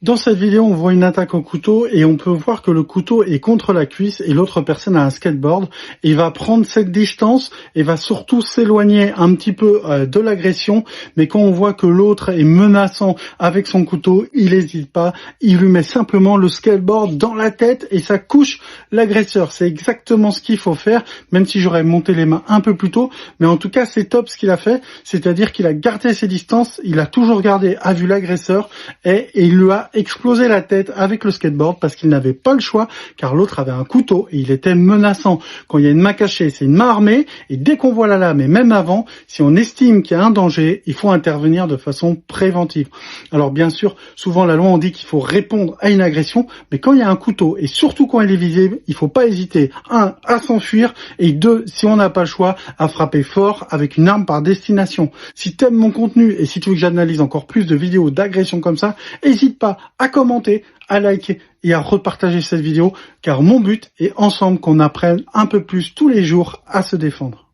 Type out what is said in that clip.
Dans cette vidéo, on voit une attaque au couteau et on peut voir que le couteau est contre la cuisse et l'autre personne a un skateboard. Il va prendre cette distance et va surtout s'éloigner un petit peu de l'agression. Mais quand on voit que l'autre est menaçant avec son couteau, il n'hésite pas. Il lui met simplement le skateboard dans la tête et ça couche l'agresseur. C'est exactement ce qu'il faut faire, même si j'aurais monté les mains un peu plus tôt. Mais en tout cas, c'est top ce qu'il a fait. C'est-à-dire qu'il a gardé ses distances, il a toujours gardé à vue l'agresseur et il lui a explosé la tête avec le skateboard parce qu'il n'avait pas le choix car l'autre avait un couteau et il était menaçant. Quand il y a une main cachée, c'est une main armée et dès qu'on voit la lame et même avant, si on estime qu'il y a un danger, il faut intervenir de façon préventive. Alors bien sûr, souvent la loi on dit qu'il faut répondre à une agression, mais quand il y a un couteau et surtout quand il est visible, il faut pas hésiter, 1, à s'enfuir et 2, si on n'a pas le choix, à frapper fort avec une arme par destination. Si t'aimes mon contenu et si tu veux que j'analyse encore plus de vidéos d'agression comme ça, n'hésite pas à commenter, à liker et à repartager cette vidéo car mon but est ensemble qu'on apprenne un peu plus tous les jours à se défendre.